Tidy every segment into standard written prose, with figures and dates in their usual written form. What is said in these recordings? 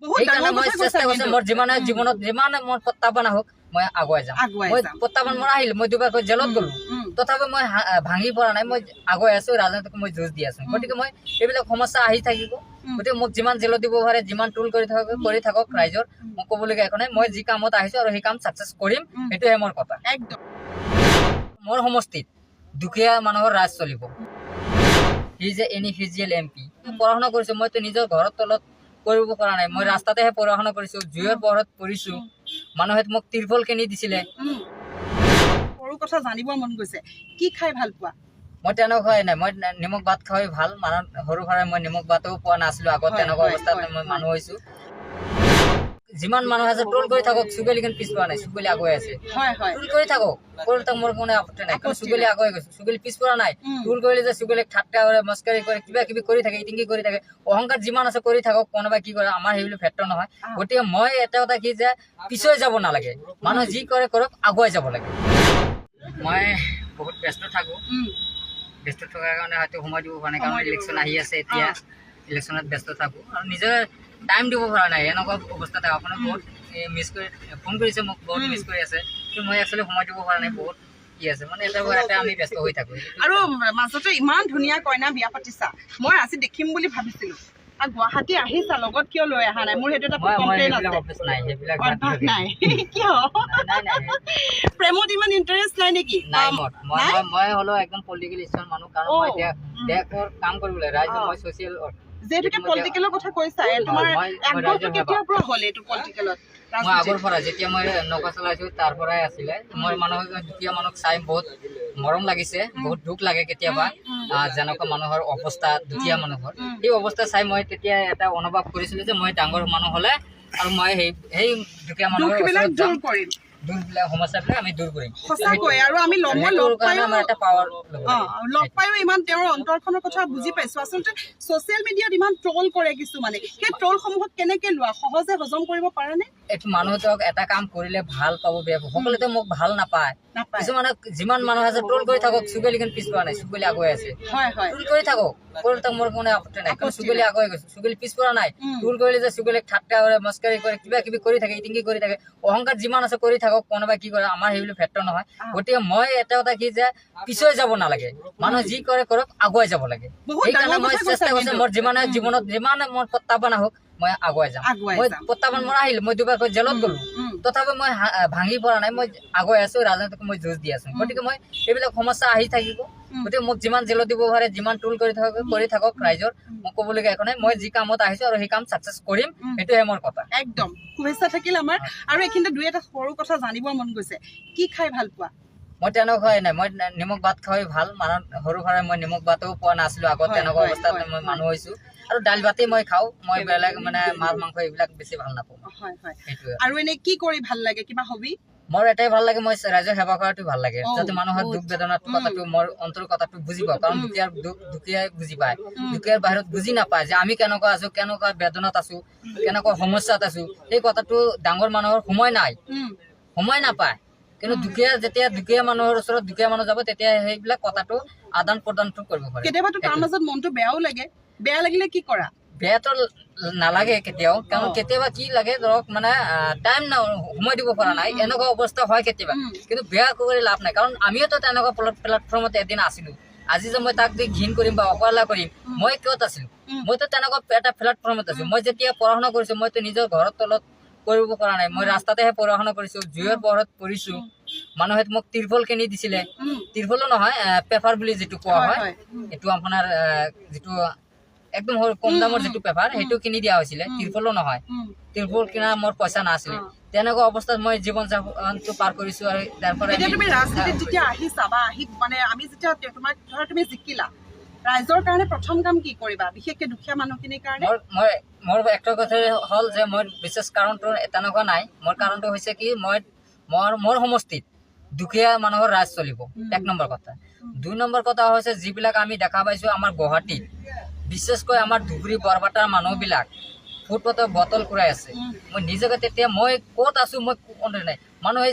সেইকাৰণে মই চেষ্টা কৰিছো মোৰ জীৱনত যিমানে মোৰ প্ৰত্যাহ্বান আহক মই আগুৱাই যাম। মই প্ৰত্যাহ্বান মোৰ আহিল, মই দুবাৰকৈ জেলত গলো, তথাপি মই ভাঙি পৰা নাই, মই আগুৱাই আছো, ৰাজনীতিক মই যুঁজ দি আছো। গতিকে মই এইবিলাক সমস্যা আহি থাকিব, গতিকে মোক যিমান জেলত দিব পাৰে, যিমান টুল কৰি থাকক ৰাইজৰ, মোক ক'বলগীয়া একো নাই। মই যি কামত আহিছো আৰু সেই কাম ছাকচেছ কৰিম, সেইটোহে মোৰ কথা। মোৰ সমষ্টিত দুখীয়া মানুহৰ ৰাজ চলিব। সি যে ইনএফিচিয়েল MP, পঢ়া শুনা কৰিছো, মইতো নিজৰ ঘৰৰ তলত কৰিব পৰা নাই, মই ৰাস্তাতেহে পঢ়া শুনা কৰিছো, জুইৰ পোহৰত পঢ়িছো, মানুহে মোক তিৰপল কিনি দিছিলে। সৰু কথা জানিব মন গৈছে, কি খাই ভাল পোৱা? মই তেনেকুৱাই নাই, মই নিমখ ভাত খাই ভাল, মানে সৰু সুৰা মই নিমখ ভাতো পোৱা নাছিলো আগত, তেনেকুৱা অৱস্থাত মই মানুহ হৈছো। যিমান মানুহ আছে ট্ৰল কৰি থাকক, চুগেলি কিন্তু পিছ পোৱা নাই, চুগেলি আগুৱাই আছে। ট্ৰল কৰি থাকক, মোৰ কোনো আপত্তি নাই, কাৰণ চুগেলি আগুৱাই গৈছে, চুগেলি পিছ পৰা নাই। ট্ৰল কৰিলে যে চুগেলিক ঠাট্টা কৰে, মস্কাৰী কৰে, কিবা কিবি কৰি থাকে, ইটিংকি কৰি থাকে, অহংকাৰ যিমান আছে কৰি থাকক, কোনোবা কি কৰে, আমাৰ সেইবিলাক ফেক্টৰ নহয়। গতিকে মই এটা কথা কি যে পিছুৱাই যাব নালাগে, মানুহে যি কৰে কৰক, আগুৱাই যাব লাগে। মই বহুত ব্যস্ত থাকো, ব্যস্ত থকাৰ কাৰণে হয়তো সময় দিব পৰা নাই, কাৰণ ইলেকশ্যন আহি আছে এতিয়া, ইলেকশ্যনত ব্যস্ত থাকো আৰু নিজৰ টাইম দিব পৰা নাই, এনেকুৱা অৱস্থাতে আপোনাক বহুত মিছ কৰি ফোন কৰিছে, মোক বহুত মিছ কৰি আছে, কিন্তু মই একচুৱেলি সময় দিব পৰা নাই, বহুত কি আছে মানে এটা আমি ব্যস্ত হৈ থাকো। আৰু মাজতে ইমান ধুনীয়া কইনা বিয়া পাতিছা, মই আজি দেখিম বুলি ভাবিছিলো, আৰু গুৱাহাটী আহিছা, লগত কিয় লৈ অহা নাই? মোৰ সেইটো এটা কমপ্লেইন আছে। নাই কিয়? প্ৰেমত ইমান ইণ্টাৰেষ্ট নাই নেকি? মই হলো একদম পলিটিকেল ষ্ট্ৰং মানুহ, কাৰণ মই এতিয়া দেশৰ কাম কৰিবলৈ ৰাইজৰ, মই ছ'চিয়েল যেহেতুকে পলিটিকেলৰ কথা কৈছা, তোমাৰ আগ্ৰহটো কেতিয়াৰ পৰা হ'ল এইটো পলিটিকেলত? মই আগৰ পৰা, যেতিয়া মই নৌকা চলাইছো তাৰ পৰাই আছিলে। মই মানুহক, দুখীয়া মানুহক চাই বহুত মৰম লাগিছে, বহুত দুখ লাগে কেতিয়াবা, যেনেকুৱা মানুহৰ অৱস্থা, দুখীয়া মানুহৰ সেই অৱস্থা চাই মই তেতিয়া এটা অনুভৱ কৰিছিলো যে মই ডাঙৰ মানুহ হলে আৰু মই সেই দুখীয়া মানুহৰ সমস্যাবিলাক আমি দূৰ কৰিম। সঁচাকৈ, আৰু আমি লগ পায়ো ইমান তেওঁৰ অন্তৰখনৰ কথা বুজি পাইছো। আচলতে ছচিয়েল মিডিয়াত ইমান ট্ৰল কৰে কিছুমানে, সেই ট্ৰলসমূহক কেনেকে লোৱা, সহজে হজম কৰিব পাৰা নে? এইটো মানুহক এটা কাম কৰিলে ভাল পাব, বেয়া পাব, সকলোতে মোক ভাল নাপায়। কিছুমানে যিমান মানুহ আছে ট্ৰল কৰি থাকক, চুগেলি কিন্তু পিছ পোৱা নাই, চুগেলি আগুৱাই আছে। ট্ৰল কৰি থাকক, মোৰ কোনো আপত্তি নাই, কাৰণ চুগেলি আগুৱাই গৈছে, চুগেলি পিছ পৰা নাই। ট্ৰল কৰিলে যে চুগেলিক ঠাট্টা কৰে, মস্কাৰী কৰে, কিবা কিবি কৰি থাকে, ইটিংকি কৰি থাকে, অহংকাৰ যিমান আছে কৰি থাকক, কোনোবা কি কৰে, আমাৰ সেইবিলাক ফেক্টৰ নহয়। গতিকে মই এটা কথা কি যে পিছুৱাই যাব নালাগে, মানুহে যি কৰে কৰক, আগুৱাই যাব লাগে। সেইকাৰণে মই চেষ্টা কৰিছো, মোৰ জীৱনত যিমানে মোৰ প্ৰত্যাহ্বান আহক মই আগুৱাই যাম। মই প্ৰত্যাহ্বান মোৰ আহিল, মই দুবাৰকৈ জেলত গলো, তথাপি মই ভাঙি পৰা নাই, মই আগুৱাই আছো, ৰাজনীতিক মই যুঁজ দি আছো। গতিকে মই এইবিলাক সমস্যা আহি থাকিব, গতিকে মোক যিমান জেলত দিব পাৰে, যিমান টুল কৰি থাকক ৰাইজৰ, মোক ক'বলগীয়া একো নাই। মই যি কামত আহিছো আৰু সেই কাম ছাকচেছ কৰিম, সেইটোহে মোৰ কথা। একদম শুভেচ্ছা থাকিল আমাৰ। আৰু এইখিনিতে দুই এটা সৰু কথা জানিব মন গৈছে, কি খাই ভাল পোৱা? মই তেনেকুৱাই নাই, মই নিমখ ভাত খাই ভাল, মানে সৰু সুৰা মই নিমখ ভাতো পোৱা নাছিলো আগত, তেনেকুৱা অৱস্থাত মই মানুহ হৈছো। আৰু দাইল ভাতেই মই খাওঁ, মই বেলেগ মানে মাছ মাংস এইবিলাক বেছি ভাল নাপাওঁ। সেইটোৱে। আৰু এনে কি কৰি ভাল লাগে, কিবা হবি? মোৰ এটাই ভাল লাগে, মই ৰাইজৰ সেৱা কৰাটো ভাল লাগে, যাতে মানুহৰ দুখ বেদনাৰ কথাটো, মোৰ অন্তৰৰ কথাটো বুজি পাওঁ, কাৰণ দুখীয়াই বুজি পায়, দুখীয়াৰ বাহিৰত বুজি নাপায় যে আমি কেনেকুৱা আছো, কেনেকুৱা বেদনাত আছো, কেনেকুৱা সমস্যাত আছো। সেই কথাটো ডাঙৰ মানুহৰ সময় নাপায়, কিন্তু যেতিয়া দুখীয়া মানুহৰ ওচৰত দুখীয়া মানুহ যাব, তেতিয়া সেইবিলাক কথাটো আদান প্ৰদানটো কৰিব পাৰে। কেতিয়াবাতো তাৰ মাজত মনটো বেয়াও লাগে, বেয়া লাগিলে কি কৰা? বেয়াটো নালাগে কেতিয়াও, কাৰণ কেতিয়াবা কি লাগে ধৰক মানে টাইম সময় দিব পৰা নাই, এনেকুৱা অৱস্থা হয় কেতিয়াবা, কিন্তু বেয়া কৰি লাভ নাই, কাৰণ আমিওতো তেনেকুৱা প্লেটফৰ্মত এদিন আছিলো। আজি যে মই তাক ঘিণ কৰিম বা অৱহেলা কৰিম, মই ক'ত আছিলো? মইতো তেনেকুৱা এটা প্লেটফৰ্মত আছো। মই যেতিয়া পঢ়া শুনা কৰিছো, মইতো নিজৰ ঘৰৰ তলত কৰিব পৰা নাই, মই ৰাস্তাতেহে পঢ়া শুনা কৰিছো, জুইৰ পোহৰত পঢ়িছো, মানুহে মোক তিৰপল কিনি দিছিলে, তিৰপলো নহয়, পেপাৰ বুলি যিটো কোৱা হয়, এইটো আপোনাৰ যিটো একদম কম দামৰ যিটো পেপাৰ, সেইটো কিনি দিয়া হৈছিলে, তিৰপলো নহয়, তিৰপল কিনা মোৰ পইচা নাছিলে। তেনেকুৱা অৱস্থাত মই জীৱন যাপনটো পাৰ কৰিছো। আৰু তাৰ পৰা তুমি ৰাজনীতিত যেতিয়া আহিছা, বা মানে আমি যেতিয়া তোমাক ধৰা তুমি জিকিলা, ৰাইজৰ কাৰণে প্ৰথম কাম কি কৰিবা, বিশেষকে দুখীয়া মানুহখিনিৰ কাৰণে? মোৰ একটা কথা হ'ল যে মোৰ বিশেষ কাৰণটো তেনেকুৱা নাই। মোৰ কাৰণটো হৈছে কি, মোৰ সমষ্টিত দুখীয়া মানুহৰ ৰাজ চলিব, এক নম্বৰ কথা। দুই নম্বৰ কথা হৈছে, যিবিলাক আমি দেখা পাইছো আমাৰ গুৱাহাটীত, বিশেষকৈ আমাৰ ধুবুৰী বৰপেটাৰ মানুহবিলাক ফুটপাথত বটল কুৰাই আছে। মই নিজকে তেতিয়া মই ক'ত আছো মই নাই, মানুহে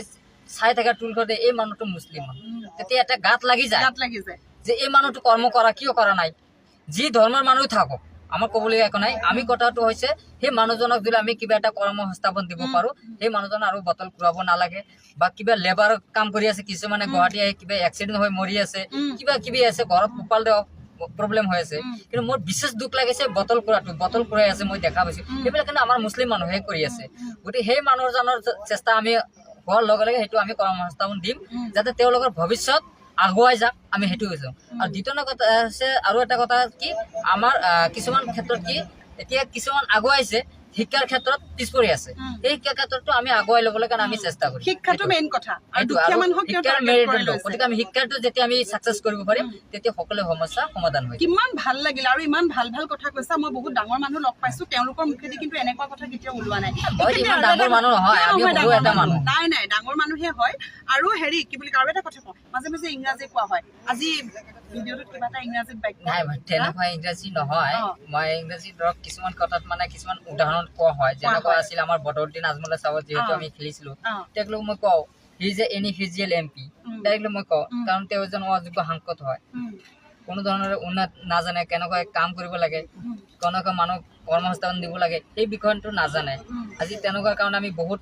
চাই থকা টুল কৰি এই মানুহটো মুছলিম মানুহ, তেতিয়া এটা গাত লাগি যায় যে এই মানুহটো কৰ্ম কৰা কিয় কৰা নাই। যি ধৰ্মৰ মানুহ থাকক, আমাৰ ক'বলগীয়া একো নাই। আমি কথাটো হৈছে সেই মানুহজনক যদি আমি কিবা এটা কৰ্ম সংস্থাপন দিব পাৰো, সেই মানুহজন আৰু বটল ঘূৰাব নালাগে। বা কিবা লেবাৰ কাম কৰি আছে, কিছুমানে গুৱাহাটী আহি কিবা এক্সিডেণ্ট হৈ মৰি আছে, কিবা কিবি আছে, ঘৰত পোহপাল দিয়া প্ৰব্লেম হৈ আছে। কিন্তু মোৰ বিশেষ দুখ লাগিছে বটল ঘূৰাটো, বটল ঘূৰাই আছে মই দেখা পাইছো। সেইবিলাক কিন্তু আমাৰ মুছলিম মানুহে কৰি আছে। গতিকে সেই মানুহজনৰ চেষ্টা আমি হোৱাৰ লগে লগে সেইটো আমি কৰ্ম সংস্থাপন দিম, যাতে তেওঁলোকৰ ভৱিষ্যত আগুৱাই যাক, আমি সেইটো কৈছো। আৰু দ্বিতীয় কথা আছে, আৰু এটা কথা কি, আমাৰ কিছুমান ক্ষেত্ৰত কি এতিয়া কিছুমান আগুৱাইছে, শিক্ষাৰ ক্ষেত্ৰত পিছ পৰি আছে। সেই শিক্ষাৰ ক্ষেত্ৰতো আমি আগুৱাই ল'বলৈ কাৰণে আমি চেষ্টা কৰিম। শিক্ষাটো মেইন কথা, আৰু দুখীয়া মানুহক কিয় টাৰ্গেট কৰি লৈছে? গতিকে আমি শিক্ষাটো যেতিয়া আমি ছাকচেছ কৰিব পাৰিম, তেতিয়া সকলো সমস্যা সমাধান হয়। কিমান ভাল লাগিল, আৰু ইমান ভাল ভাল কথা কৈছা। মই বহুত ডাঙৰ মানুহ লগ পাইছো, তেওঁলোকৰ মুখেদি কিন্তু এনেকুৱা কথা কেতিয়াও ওলোৱা নাই। ইমান ডাঙৰ মানুহ নহয়, আমি সৰু এটা মানুহ। নাই নাই, ডাঙৰ মানুহে হয়। আৰু হেৰি কি বুলি কয়, আৰু এটা কথা কওঁ, মাজে মাজে ইংৰাজী কোৱা হয়। আজি ভিডিঅ'টোত কিবা এটা ইংৰাজীত বাক্য নাই, তেনেকুৱা ইংৰাজী নহয়। মই ইংৰাজী ধৰক কিছুমান কথাত মানে কিছুমান উদাহৰণ কোৱা হয়, যেনেকুৱা আছিল আমাৰ বদৰুদ্দিন আজমলে চাবত যিহেতু আমি খেলিছিলো, তেওঁক মই কওঁ he is a inefficient MP, directly মই কওঁ, কাৰণ তেওঁ এজন অযোগ্য সাংসদ হয়। কোনো ধৰণৰ উন্নত নাজানে, কেনেকৈ কাম কৰিব লাগে, কেনেকৈ মানুহ কৰ্মসংস্থাপন দিব লাগে, সেই বিষয়টো নাজানে। আজি তেনেকুৱা কাৰণে আমি বহুত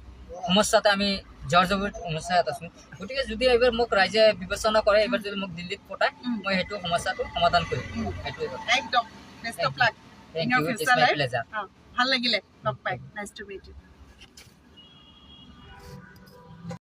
সমস্যাতে আমি জৰ্জৰিত সমস্যাত আছো। গতিকে যদি এইবাৰ মোক ৰাইজে বিবেচনা কৰে, এইবাৰ যদি মোক দিল্লীত পঠায়, মই সেইটো সমস্যাটো সমাধান কৰিম। সেইটোৱে কথা। একদম best of luck in your future life. ভাল লাগিলে লগ পাই। Nice to meet U.